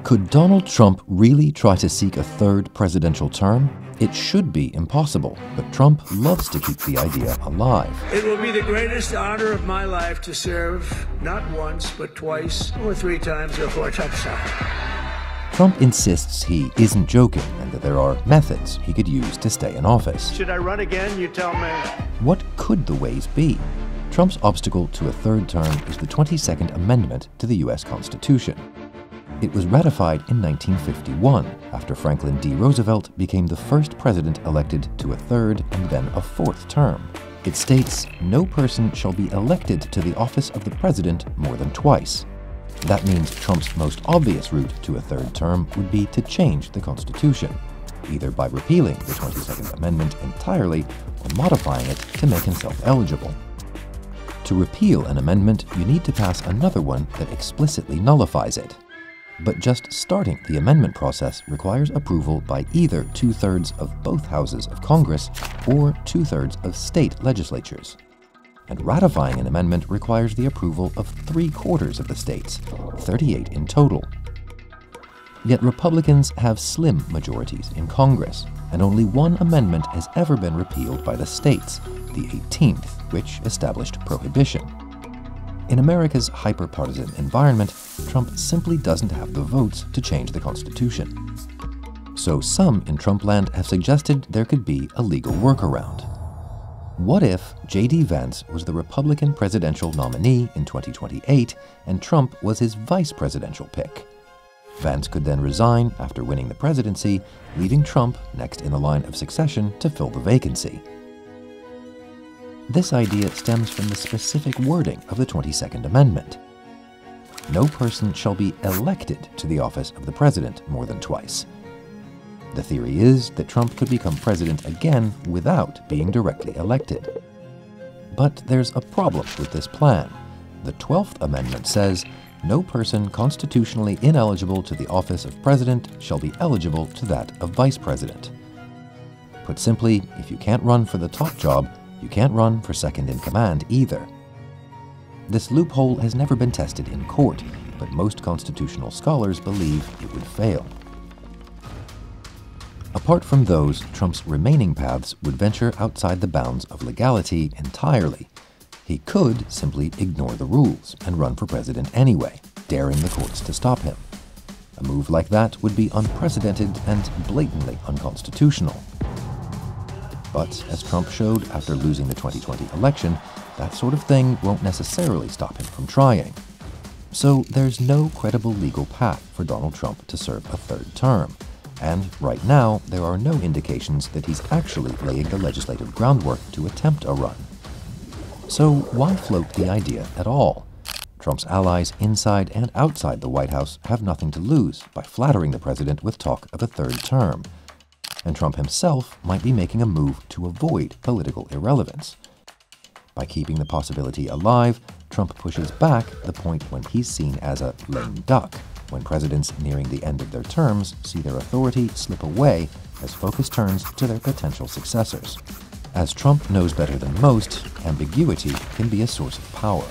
Could Donald Trump really try to seek a third presidential term? It should be impossible, but Trump loves to keep the idea alive. It will be the greatest honor of my life to serve not once, but twice, or 3 times, or 4 times. Trump insists he isn't joking and that there are methods he could use to stay in office. Should I run again? You tell me. What could the ways be? Trump's obstacle to a third term is the 22nd Amendment to the U.S. Constitution. It was ratified in 1951, after Franklin D. Roosevelt became the first president elected to a third and then a fourth term. It states, "No person shall be elected to the office of the president more than twice." That means Trump's most obvious route to a third term would be to change the Constitution, either by repealing the 22nd Amendment entirely or modifying it to make himself eligible. To repeal an amendment, you need to pass another one that explicitly nullifies it. But just starting the amendment process requires approval by either 2/3 of both houses of Congress or 2/3 of state legislatures. And ratifying an amendment requires the approval of 3/4 of the states, 38 in total. Yet Republicans have slim majorities in Congress, and only one amendment has ever been repealed by the states, the 18th, which established prohibition. In America's hyper-partisan environment, Trump simply doesn't have the votes to change the Constitution. So some in Trumpland have suggested there could be a legal workaround. What if J.D. Vance was the Republican presidential nominee in 2028 and Trump was his vice presidential pick? Vance could then resign after winning the presidency, leaving Trump next in the line of succession to fill the vacancy. This idea stems from the specific wording of the 22nd Amendment. No person shall be elected to the office of the president more than twice. The theory is that Trump could become president again without being directly elected. But there's a problem with this plan. The 12th Amendment says, "No person constitutionally ineligible to the office of president shall be eligible to that of vice president." Put simply, if you can't run for the top job, you can't run for second in command either. This loophole has never been tested in court, but most constitutional scholars believe it would fail. Apart from those, Trump's remaining paths would venture outside the bounds of legality entirely. He could simply ignore the rules and run for president anyway, daring the courts to stop him. A move like that would be unprecedented and blatantly unconstitutional. But as Trump showed after losing the 2020 election, that sort of thing won't necessarily stop him from trying. So there's no credible legal path for Donald Trump to serve a third term. And right now, there are no indications that he's actually laying the legislative groundwork to attempt a run. So why float the idea at all? Trump's allies inside and outside the White House have nothing to lose by flattering the president with talk of a third term. And Trump himself might be making a move to avoid political irrelevance. By keeping the possibility alive, Trump pushes back the point when he's seen as a lame duck, when presidents nearing the end of their terms see their authority slip away as focus turns to their potential successors. As Trump knows better than most, ambiguity can be a source of power.